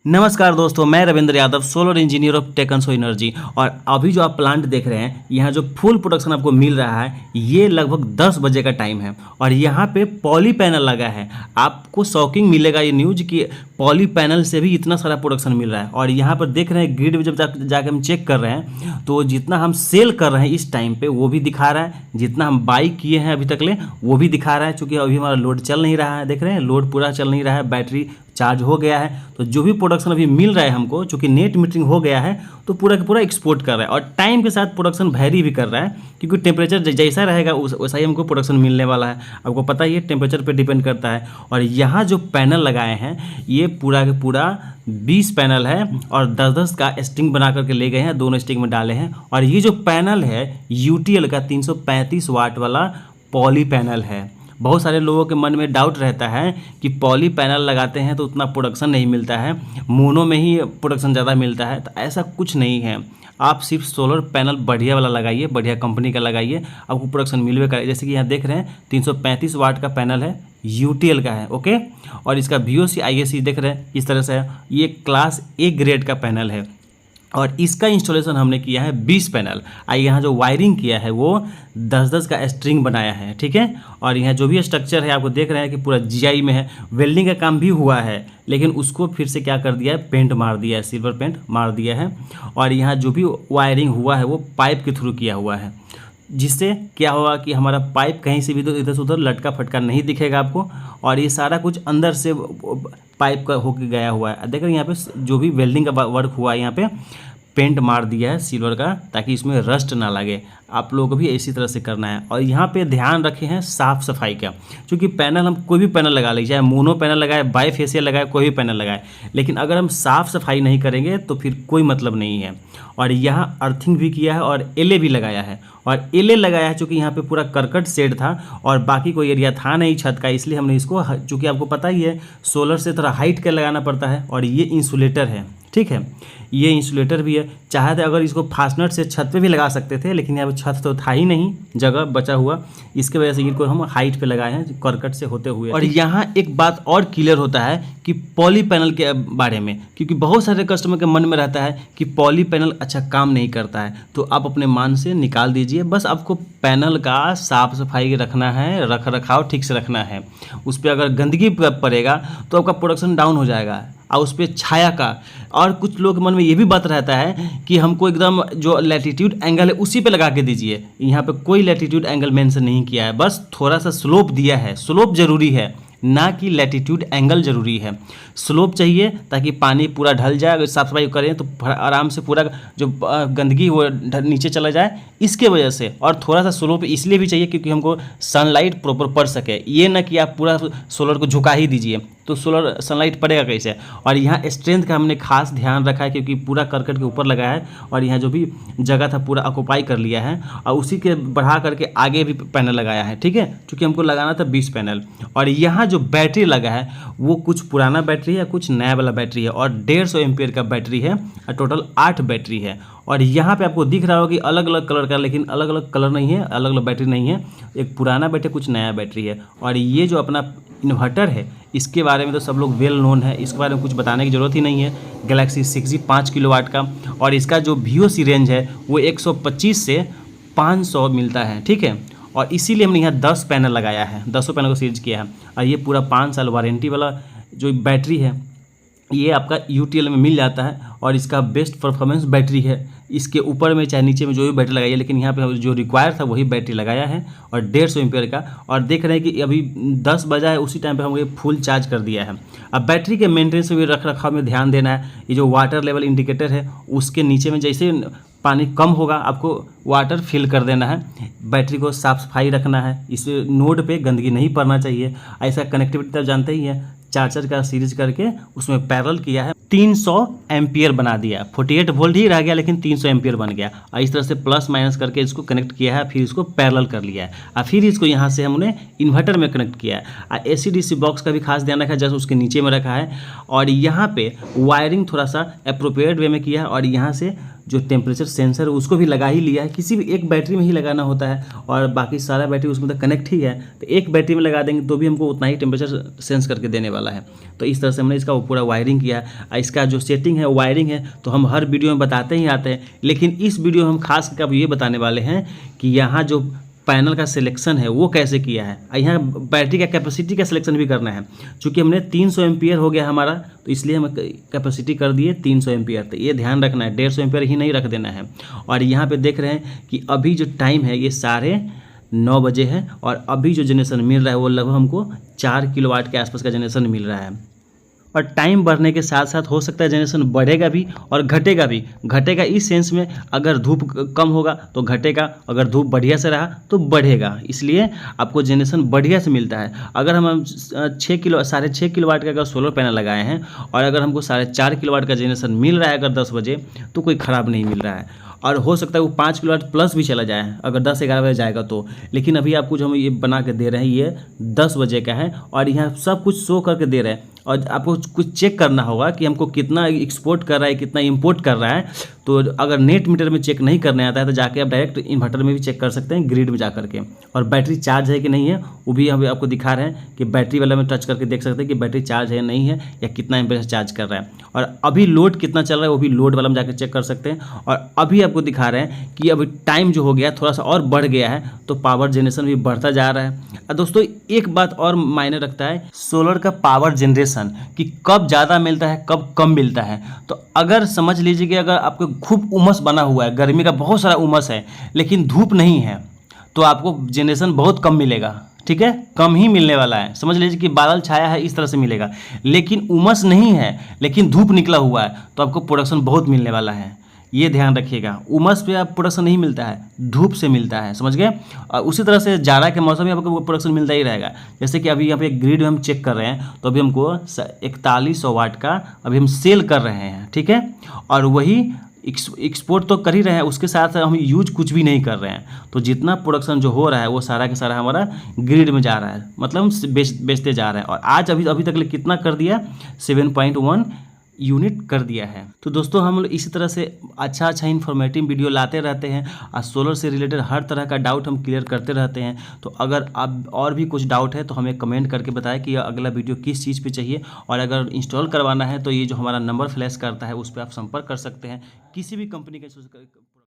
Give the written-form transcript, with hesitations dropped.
नमस्कार दोस्तों, मैं Ravindra Yadav, solar engineer of टेकनसो एनर्जी। और अभी जो आप प्लांट देख रहे हैं, यहाँ जो फुल प्रोडक्शन आपको मिल रहा है, ये लगभग 10 बजे का टाइम है और यहाँ पे पॉली पैनल लगा है। आपको शॉकिंग मिलेगा ये न्यूज़ कि पॉली पैनल से भी इतना सारा प्रोडक्शन मिल रहा है। और यहाँ पर देख रहे हैं ग्रिड में जब जाके हम चेक कर रहे हैं तो जितना हम सेल कर रहे हैं इस टाइम पे वो भी दिखा रहा है, जितना हम बाई किए हैं अभी तक ले वो भी दिखा रहा है। चूँकि अभी हमारा लोड चल नहीं रहा है, देख रहे हैं लोड पूरा चल नहीं रहा है, बैटरी चार्ज हो गया है। तो जो भी प्रोडक्शन अभी मिल रहा है हमको, चूँकि नेट मीटरिंग हो गया है तो पूरा का पूरा एक्सपोर्ट कर रहा है। और टाइम के साथ प्रोडक्शन वेरी भी कर रहा है, क्योंकि टेम्परेचर जैसा रहेगा वैसा ही हमको प्रोडक्शन मिलने वाला है। आपको पता ही है टेम्परेचर पे डिपेंड करता है। और यहाँ जो पैनल लगाए हैं ये पूरा का पूरा 20 पैनल है और 10-10 का स्ट्रिंग बना करके ले गए हैं, दोनों स्ट्रिंग में डाले हैं। और ये जो पैनल है यूटीएल का 335 वाट वाला पॉली पैनल है। बहुत सारे लोगों के मन में डाउट रहता है कि पॉली पैनल लगाते हैं तो उतना प्रोडक्शन नहीं मिलता है, मोनो में ही प्रोडक्शन ज़्यादा मिलता है। तो ऐसा कुछ नहीं है, आप सिर्फ सोलर पैनल बढ़िया वाला लगाइए, बढ़िया कंपनी का लगाइए, आपको प्रोडक्शन मिलवे करेगा। जैसे कि यहाँ देख रहे हैं 335 वाट का पैनल है, यूटीएल का है, ओके। और इसका VOC ISC देख रहे हैं इस तरह से है। ये क्लास A ग्रेड का पैनल है और इसका इंस्टॉलेशन हमने किया है 20 पैनल। यहाँ जो वायरिंग किया है वो 10-10 का स्ट्रिंग बनाया है, ठीक है। और यहाँ जो भी स्ट्रक्चर है आपको देख रहे हैं कि पूरा GI में है। वेल्डिंग का काम भी हुआ है, लेकिन उसको फिर से क्या कर दिया है, पेंट मार दिया है, सिल्वर पेंट मार दिया है। और यहाँ जो भी वायरिंग हुआ है वो पाइप के थ्रू किया हुआ है, जिससे क्या होगा कि हमारा पाइप कहीं से भी तो इधर से उधर लटका फटका नहीं दिखेगा आपको। और ये सारा कुछ अंदर से पाइप का होके गया हुआ है। देखो यहाँ पे जो भी वेल्डिंग का वर्क हुआ है, यहाँ पे पेंट मार दिया है सिल्वर का, ताकि इसमें रस्ट ना लगे। आप लोगों को भी इसी तरह से करना है। और यहाँ पे ध्यान रखे हैं साफ़ सफाई का, क्योंकि पैनल हम कोई भी पैनल लगा लीजिए, चाहे मोनो पैनल लगाए, बाईफेशियल लगाए, कोई भी पैनल लगाए, लेकिन अगर हम साफ़ सफाई नहीं करेंगे तो फिर कोई मतलब नहीं है। और यहाँ अर्थिंग भी किया है और एले भी लगाया है। और एले लगाया है चूँकि यहाँ पे पूरा करकट शेड था और बाकी कोई एरिया था नहीं छत का, इसलिए हमने इसको, चूँकि आपको पता ही है सोलर से थोड़ा हाइट का लगाना पड़ता है। और ये इंसुलेटर है, ठीक है, ये इंसुलेटर भी है। चाहे तो अगर इसको फास्टनर से छत पे भी लगा सकते थे, लेकिन यहाँ पे छत तो था ही नहीं, जगह बचा हुआ, इसके वजह से इनको हम हाइट पे लगाए हैं करकट से होते हुए। और यहाँ एक बात और क्लियर होता है कि पॉली पैनल के बारे में, क्योंकि बहुत सारे कस्टमर के मन में रहता है कि पॉली पैनल अच्छा काम नहीं करता है। तो आप अपने मन से निकाल दीजिए, बस आपको पैनल का साफ सफाई रखना है, रख रखाव ठीक से रखना है। उस पर अगर गंदगी पड़ेगा तो आपका प्रोडक्शन डाउन हो जाएगा। और उस पर छाया का, और कुछ लोग के मन में ये भी बात रहता है कि हमको एकदम जो लैटिट्यूड एंगल है उसी पे लगा के दीजिए। यहाँ पे कोई लैटिट्यूड एंगल मेंशन नहीं किया है, बस थोड़ा सा स्लोप दिया है। स्लोप जरूरी है, ना कि लैटिट्यूड एंगल जरूरी है। स्लोप चाहिए ताकि पानी पूरा ढल जाए। अगर साफ सफाई करें तो आराम से पूरा जो गंदगी वो नीचे चला जाए, इसके वजह से। और थोड़ा सा स्लोप इसलिए भी चाहिए क्योंकि हमको सनलाइट प्रॉपर पड़ सके। ये ना कि आप पूरा सोलर को झुका ही दीजिए, तो सोलर सनलाइट पड़ेगा कैसे। और यहाँ स्ट्रेंथ का हमने खास ध्यान रखा है, क्योंकि पूरा करकट के ऊपर लगा है और यहाँ जो भी जगह था पूरा ऑक्यूपाई कर लिया है। और उसी के बढ़ा करके आगे भी पैनल लगाया है, ठीक है, क्योंकि हमको लगाना था 20 पैनल। और यहाँ जो बैटरी लगा है वो कुछ पुराना बैटरी है, कुछ नया वाला बैटरी है, और 150 एम्पियर का बैटरी है, और टोटल 8 बैटरी है। और यहाँ पे आपको दिख रहा होगा कि अलग अलग कलर का, लेकिन अलग अलग कलर नहीं है, अलग अलग बैटरी नहीं है। एक पुराना बैटरी, कुछ नया बैटरी है। और ये जो अपना इन्वर्टर है, इसके बारे में तो सब लोग वेल नोन है, इसके बारे में कुछ बताने की ज़रूरत ही नहीं है। गैलेक्सी 6G 5 किलोवाट का, और इसका जो VOC रेंज है वो 125 से 500 मिलता है, ठीक है। और इसीलिए हमने यहाँ 10 पैनल लगाया है, 10 पैनल को सीरीज किया है। और ये पूरा 5 साल वारंटी वाला जो बैटरी है ये आपका UTL में मिल जाता है। और इसका बेस्ट परफॉर्मेंस बैटरी है। इसके ऊपर में चाहे नीचे में जो भी बैटरी लगाइए, लेकिन यहाँ पे जो रिक्वायर था वही बैटरी लगाया है, और 150 एम्पियर का। और देख रहे हैं कि अभी 10 बजा है, उसी टाइम पे हमने फुल चार्ज कर दिया है। अब बैटरी के मेंटेनेंस में भी रख रखाव में ध्यान देना है। ये जो वाटर लेवल इंडिकेटर है उसके नीचे में जैसे पानी कम होगा आपको वाटर फिल कर देना है। बैटरी को साफ सफाई रखना है, इस नोड पे गंदगी नहीं पड़ना चाहिए। ऐसा कनेक्टिविटी तो जानते ही है, चार्जर का सीरीज करके उसमें पैरेलल किया है, 300 एम्पियर बना दिया। 48 वोल्ट ही रह गया लेकिन 300 एम्पियर बन गया। और इस तरह से प्लस माइनस करके इसको कनेक्ट किया है, फिर इसको पैरेलल कर लिया है, और फिर इसको यहाँ से हमने इन्वर्टर में कनेक्ट किया है। और AC/DC बॉक्स का भी खास ध्यान रखा है, जस्ट उसके नीचे में रखा है। और यहाँ पे वायरिंग थोड़ा सा अप्रोप्रिएट वे में किया है, और यहाँ से जो टेम्परेचर सेंसर उसको भी लगा ही लिया है। किसी भी एक बैटरी में ही लगाना होता है और बाकी सारा बैटरी उसमें तो कनेक्ट ही है, तो एक बैटरी में लगा देंगे तो भी हमको उतना ही टेम्परेचर सेंस करके देने वाला है। तो इस तरह से हमने इसका पूरा वायरिंग किया है। इसका जो सेटिंग है वायरिंग है तो हम हर वीडियो में बताते ही आते हैं, लेकिन इस वीडियो में हम खास करके अब ये बताने वाले हैं कि यहाँ जो पैनल का सिलेक्शन है वो कैसे किया है। यहाँ बैटरी का कैपेसिटी का सिलेक्शन भी करना है। चूँकि हमने 300 एम्पियर हो गया हमारा, तो इसलिए हम कैपेसिटी कर दिए 300 एम्पियर। तो ये ध्यान रखना है, 150 एम्पियर ही नहीं रख देना है। और यहाँ पे देख रहे हैं कि अभी जो टाइम है ये 9:30 बजे है और अभी जो जनरेशन मिल रहा है वो लगभग हमको 4 किलोवाट के आसपास का जनरेशन मिल रहा है। और टाइम बढ़ने के साथ साथ हो सकता है जनरेशन बढ़ेगा भी और घटेगा भी। घटेगा इस सेंस में, अगर धूप कम होगा तो घटेगा, अगर धूप बढ़िया से रहा तो बढ़ेगा। इसलिए आपको जनरेशन बढ़िया से मिलता है। अगर हम 6.5 किलोवाट का अगर सोलर पैनल लगाए हैं और अगर हमको 4.5 किलोवाट का जनरेशन मिल रहा है अगर 10 बजे, तो कोई ख़राब नहीं मिल रहा है। और हो सकता है वो 5 किलोवाट प्लस भी चला जाए अगर 10-11 बजे जाएगा तो। लेकिन अभी आपको जो हम ये बना के दे रहे हैं ये 10 बजे का है और यहाँ सब कुछ शो करके दे रहे हैं। और आपको कुछ चेक करना होगा कि हमको कितना एक्सपोर्ट कर रहा है, कितना इंपोर्ट कर रहा है। तो अगर नेट मीटर में चेक नहीं करने आता है तो जाके आप डायरेक्ट इन्वर्टर में भी चेक कर सकते हैं, ग्रिड में जा करके। और बैटरी चार्ज है कि नहीं है वो भी हम आपको दिखा रहे हैं कि बैटरी वाला में टच करके देख सकते हैं कि बैटरी चार्ज है नहीं है या कितना एम्पेयर चार्ज कर रहा है। और अभी लोड कितना चल रहा है वो भी लोड वाला में जाकर चेक कर सकते हैं। और अभी आपको दिखा रहे हैं कि अभी टाइम जो हो गया थोड़ा सा और बढ़ गया है, तो पावर जनरेशन भी बढ़ता जा रहा है। और दोस्तों एक बात और मायने रखता है सोलर का पावर जनरेशन, कि कब ज़्यादा मिलता है कब कम मिलता है। तो अगर समझ लीजिए कि अगर आपको खूब उमस बना हुआ है, गर्मी का बहुत सारा उमस है लेकिन धूप नहीं है, तो आपको जनरेशन बहुत कम मिलेगा। ठीक है, कम ही मिलने वाला है। समझ लीजिए कि बादल छाया है इस तरह से मिलेगा, लेकिन उमस नहीं है लेकिन धूप निकला हुआ है तो आपको प्रोडक्शन बहुत मिलने वाला है। ये ध्यान रखिएगा, उमस पे आप प्रोडक्शन नहीं मिलता है, धूप से मिलता है। समझ गए। और उसी तरह से जाड़ा के मौसम में आपको प्रोडक्शन मिलता ही रहेगा। जैसे कि अभी यहाँ पे ग्रिड में हम चेक कर रहे हैं तो अभी हमको 4100 वाट का अभी हम सेल कर रहे हैं। ठीक है, और वही एक्सपोर्ट तो कर ही रहे हैं, उसके साथ हम यूज कुछ भी नहीं कर रहे हैं। तो जितना प्रोडक्शन जो हो रहा है वो सारा के सारा हमारा ग्रिड में जा रहा है, मतलब बेचते जा रहे हैं। और आज अभी तक कितना कर दिया, 7.1 यूनिट कर दिया है। तो दोस्तों हम लोग इसी तरह से अच्छा इन्फॉर्मेटिव वीडियो लाते रहते हैं और सोलर से रिलेटेड हर तरह का डाउट हम क्लियर करते रहते हैं। तो अगर आप और भी कुछ डाउट है तो हमें कमेंट करके बताएं कि अगला वीडियो किस चीज़ पे चाहिए। और अगर इंस्टॉल करवाना है तो ये जो हमारा नंबर फ्लैश करता है उस पर आप संपर्क कर सकते हैं। किसी भी कंपनी का